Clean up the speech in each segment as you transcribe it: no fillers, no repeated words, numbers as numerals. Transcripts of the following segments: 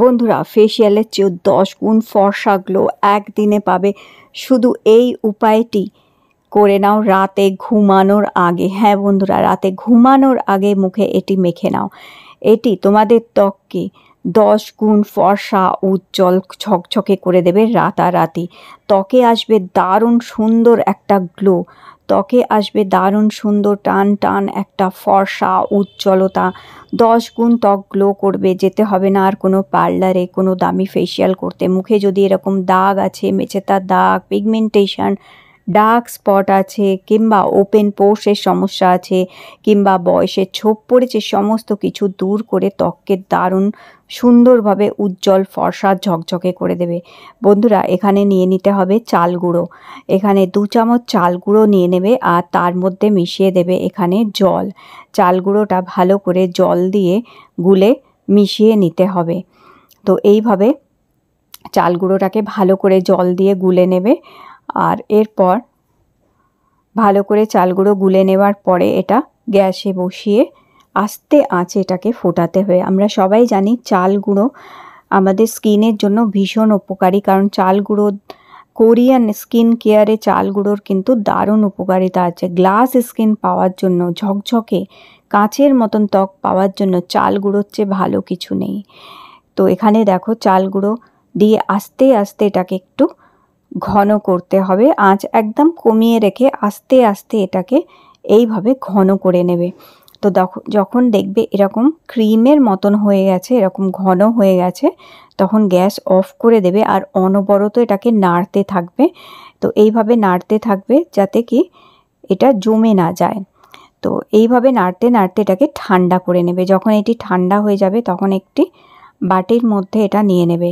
বন্ধুরা ফেসিয়ালের চেয়েও 10 গুণ ফর্সা গ্লো একদিনে পাবে শুধু এই উপায়টি করে নাও রাতে ঘুমানোর আগে। হ্যাঁ বন্ধুরা, রাতে ঘুমানোর আগে মুখে এটি মেখে নাও। এটি তোমাদের ত্বককে 10 গুণ ফর্সা উজ্জ্বল ঝকঝকে করে দেবে রাতারাতি। ত্বকে আসবে দারুণ সুন্দর একটা গ্লো, ত্বকে আসবে দারুণ সুন্দর টান টান একটা ফর্সা উজ্জ্বলতা। 10 গুণ ত্বক গ্লো করবে, যেতে হবে না আর কোনো পার্লারে কোনো দামি ফেসিয়াল করতে। মুখে যদি এরকম দাগ আছে, মেচেতার দাগ, পিগমেন্টেশন, ডার্ক স্পট আছে, কিংবা ওপেন পোর্সের সমস্যা আছে, কিংবা বয়সের ছোপ পড়েছে, সমস্ত কিছু দূর করে ত্বককে দারুণ সুন্দরভাবে উজ্জ্বল ফর্সা ঝকঝকে করে দেবে। বন্ধুরা এখানে নিয়ে নিতে হবে চাল গুঁড়ো। এখানে 2 চামচ চাল গুঁড়ো নিয়ে নেবে আর তার মধ্যে মিশিয়ে দেবে এখানে জল। চাল গুঁড়োটা ভালো করে জল দিয়ে গুলে মিশিয়ে নিতে হবে। তো এইভাবে চাল গুঁড়োটাকে ভালো করে জল দিয়ে গুলে নেবে। আর এরপর ভালো করে চাল গুঁড়ো গুলে নেওয়ার পরে এটা গ্যাসে বসিয়ে আস্তে আঁচে এটাকে ফোটাতে হবে। আমরা সবাই জানি চাল গুঁড়ো আমাদের স্কিনের জন্য ভীষণ উপকারী, কারণ চাল গুঁড়ো কোরিয়ান স্কিন কেয়ারে চাল গুঁড়োর কিন্তু দারুণ উপকারিতা আছে। গ্লাস স্কিন পাওয়ার জন্য, ঝকঝকে কাঁচের মতন ত্বক পাওয়ার জন্য চাল গুঁড়োর চেয়ে ভালো কিছু নেই। তো এখানে দেখো চাল গুঁড়ো দিয়ে আস্তে আস্তে এটাকে একটু ঘন করতে হবে। আঁচ একদম কমিয়ে রেখে আস্তে আস্তে এটাকে এইভাবে ঘন করে নেবে। তো যখন দেখবে এরকম ক্রিমের মতন হয়ে গেছে, এরকম ঘন হয়ে গেছে, তখন গ্যাস অফ করে দেবে আর অনবরত এটাকে নাড়তে থাকবে। তো এইভাবে নাড়তে থাকবে যাতে কি এটা জমে না যায়। তো এইভাবে নাড়তে নাড়তে এটাকে ঠান্ডা করে নেবে। যখন এটি ঠান্ডা হয়ে যাবে তখন একটি বাটির মধ্যে এটা নিয়ে নেবে।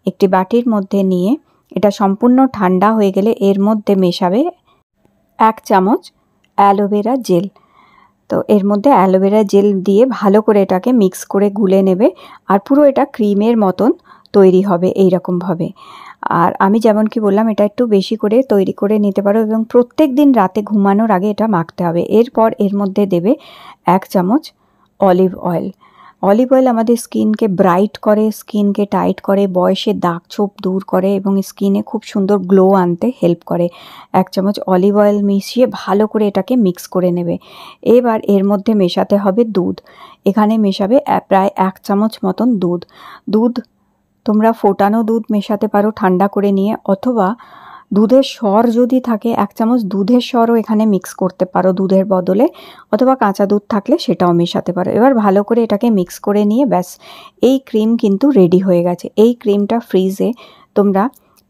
একটি বাটির মধ্যে নিয়ে এটা সম্পূর্ণ ঠান্ডা হয়ে গেলে এর মধ্যে মেশাবে 1 চামচ অ্যালোভেরা জেল। তো এর মধ্যে অ্যালোভেরা জেল দিয়ে ভালো করে এটাকে মিক্স করে গুলে নেবে আর পুরো এটা ক্রিমের মতন তৈরি হবে এইরকমভাবে। আর আমি যেমন কি বললাম, এটা একটু বেশি করে তৈরি করে নিতে পারো এবং প্রত্যেক দিন রাতে ঘুমানোর আগে এটা মাখতে হবে। এরপর এর মধ্যে দেবে 1 চামচ অলিভ অয়েল। অলিভ অয়েল আমাদের স্কিনকে ব্রাইট করে, স্কিনকে টাইট করে, বয়সের দাগ ছোপ দূর করে এবং স্কিনে খুব সুন্দর গ্লো আনতে হেল্প করে। 1 চামচ অলিভ অয়েল মিশিয়ে ভালো করে এটাকে মিক্স করে নেবে। এবার এর মধ্যে মেশাতে হবে দুধ। এখানে মেশাবে প্রায় 1 চামচ মতন দুধ। দুধ তোমরা ফোটানো দুধ মেশাতে পারো ঠান্ডা করে নিয়ে, অথবা দুধের সর যদি থাকে 1 চামচ দুধের সরও এখানে মিক্স করতে পারো দুধের বদলে, অথবা কাঁচা দুধ থাকলে সেটাও মেশাতে পারো। এবার ভালো করে এটাকে মিক্স করে নিয়ে ব্যাস, এই ক্রিম কিন্তু রেডি হয়ে গেছে। এই ক্রিমটা ফ্রিজে তোমরা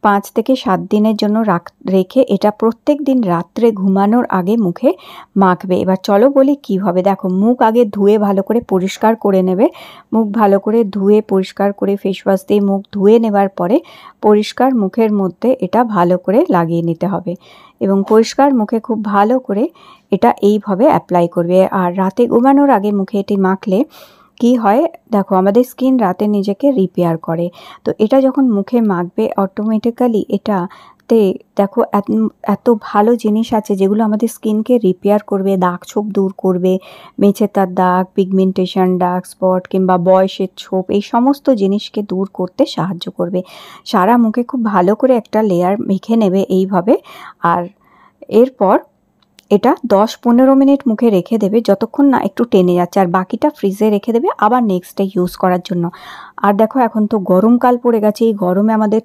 5 থেকে 7 দিনের জন্য রেখে এটা প্রত্যেক দিন রাত্রে ঘুমানোর আগে মুখে মাখবে। এবার চলো বলি কীভাবে। দেখো, মুখ আগে ধুয়ে ভালো করে পরিষ্কার করে নেবে। মুখ ভালো করে ধুয়ে পরিষ্কার করে ফেস ওয়াশ দিয়ে মুখ ধুয়ে নেবার পরে পরিষ্কার মুখের মধ্যে এটা ভালো করে লাগিয়ে নিতে হবে এবং পরিষ্কার মুখে খুব ভালো করে এটা এইভাবে অ্যাপ্লাই করবে। আর রাতে ঘুমানোর আগে মুখে এটি মাখলে কি হয় দেখো, আমাদের স্কিন রাতে নিজেকে রিপেয়ার করে। তো এটা যখন মুখে মাখবে অটোমেটিক্যালি এটাতে দেখো এত ভালো জিনিস আছে যেগুলো আমাদের স্কিনকে রিপেয়ার করবে, দাগ ছোপ দূর করবে, মেচেতার দাগ, পিগমেন্টেশন, ডার্ক স্পট কিংবা বয়সের ছোপ, এই সমস্ত জিনিসকে দূর করতে সাহায্য করবে। সারা মুখে খুব ভালো করে একটা লেয়ার মেখে নেবে এইভাবে। আর এরপর এটা 10-15 মিনিট মুখে রেখে দেবে, যতক্ষণ না একটু টেনে যাচ্ছে, আর বাকিটা ফ্রিজে রেখে দেবে আবার নেক্সট ডে ইউজ করার জন্য। আর দেখো, এখন তো গরমকাল পড়ে গেছে, এই গরমে আমাদের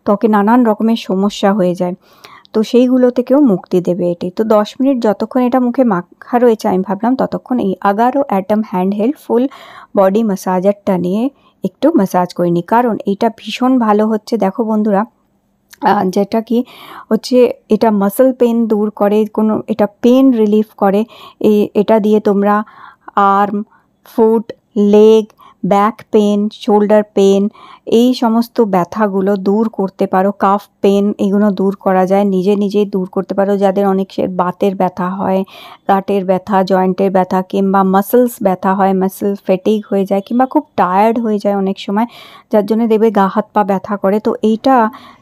ত্বকে নানান রকমের সমস্যা হয়ে যায়, তো সেইগুলো থেকেও মুক্তি দেবে এটি। তো 10 মিনিট যতক্ষণ এটা মুখে মাখা রয়েছে, আমি ভাবলাম ততক্ষণ এই Agaro atom hand held full body ম্যাসাজারটা নিয়ে একটু ম্যাসাজ করে নিই, কারণ এইটা ভীষণ ভালো হচ্ছে। দেখো বন্ধুরা, যেটা কি হচ্ছে, এটা মাসল পেন দূর করে, এটা পেন রিলিফ করে। এটা দিয়ে তোমরা arm, foot, leg, back pain, shoulder pain, এই সমস্ত ব্যথাগুলো দূর করতে পারো। কাফ পেন, এগুলো দূর করা যায়, নিজেই দূর করতে পারো। যাদের অনেক বাতের ব্যথা হয়, গাঁটের ব্যথা, জয়েন্টের ব্যথা, কিংবা মাসলস ব্যথা হয়, মাসল ফেটিগ হয়ে যায়, কিংবা খুব টায়ার্ড হয়ে যায় অনেক সময়, যার জন্য দেখবে গা হাত পা ব্যথা করে, তো এইটা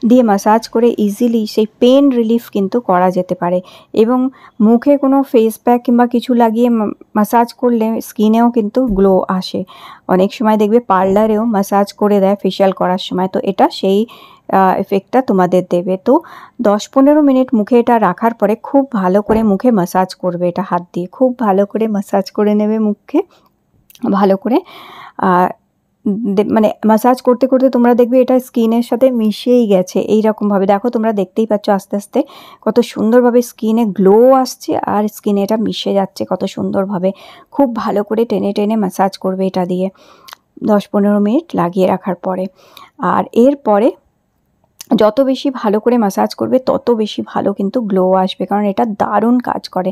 দিয়ে ম্যাসাজ করে ইজিলি সেই পেন রিলিফ কিন্তু করা যেতে পারে। এবং মুখে কোনো ফেস প্যাক কিংবা কিছু লাগিয়ে ম্যাসাজ করলে স্কিনেও কিন্তু গ্লো আসে। অনেক অনেক সময় দেখবে পার্লারেও ম্যাসাজ করে দেয় ফেশিয়াল করার সময়, তো এটা সেই এফেক্টটা তোমাদের দেবে। তো 10-15 মিনিট মুখে এটা রাখার পরে খুব ভালো করে মুখে ম্যাসাজ করবে, এটা হাত দিয়ে খুব ভালো করে ম্যাসাজ করে নেবে মুখে ভালো করে। মানে ম্যাসাজ করতে করতে তোমরা দেখবে এটা স্কিনের সাথে মিশেই গেছে এইরকমভাবে। দেখো তোমরা দেখতেই পাচ্ছ আস্তে আস্তে কত সুন্দরভাবে স্কিনে গ্লো আসছে আর স্কিনে এটা মিশে যাচ্ছে কত সুন্দরভাবে। খুব ভালো করে টেনে টেনে ম্যাসাজ করবে এটা দিয়ে 10-15 মিনিট লাগিয়ে রাখার পরে। আর এরপরে যত বেশি ভালো করে ম্যাসাজ করবে তত বেশি ভালো কিন্তু গ্লো আসবে, কারণ এটা দারুণ কাজ করে।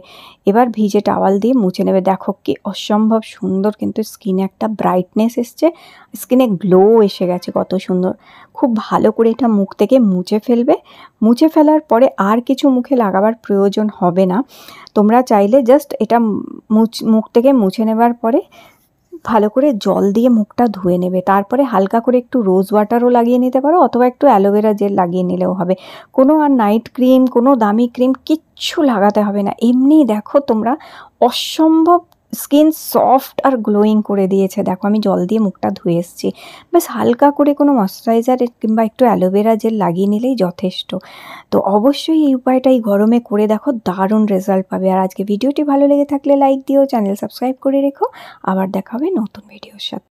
এবার ভিজে টাওয়াল দিয়ে মুছে নেবে। দেখো কি অসম্ভব সুন্দর কিন্তু স্কিনে একটা ব্রাইটনেস এসছে, স্কিনে গ্লো এসে গেছে কত সুন্দর। খুব ভালো করে এটা মুখ থেকে মুছে ফেলবে। মুছে ফেলার পরে আর কিছু মুখে লাগাবার প্রয়োজন হবে না। তোমরা চাইলে জাস্ট এটা মুখ থেকে মুছে নেবার পরে ভালো করে জল দিয়ে মুখটা ধুয়ে নেবে। তারপরে হালকা করে একটু রোজ ওয়াটারও লাগিয়ে নিতে পারো, অথবা একটু অ্যালোভেরা জেল লাগিয়ে নিলেও হবে। কোনো আর নাইট ক্রিম, কোনো দামি ক্রিম কিচ্ছু লাগাতে হবে না। এমনি দেখো তোমরা অসম্ভব স্কিন সফট আর গ্লোয়িং করে দিয়েছে। দেখো আমি জল দিয়ে মুখটা ধুয়ে এসেছি, ব্যাস হালকা করে কোনো ময়শ্চারাইজার কিংবা একটু অ্যালোভেরা জেল লাগিয়ে নিলেই যথেষ্ট। তো অবশ্যই এই উপায়টা এই গরমে করে দেখো, দারুণ রেজাল্ট পাবে। আর আজকে ভিডিওটি ভালো লেগে থাকলে লাইক দিও, চ্যানেল সাবস্ক্রাইব করে রেখো। আবার দেখা হবে নতুন ভিডিওর সাথে।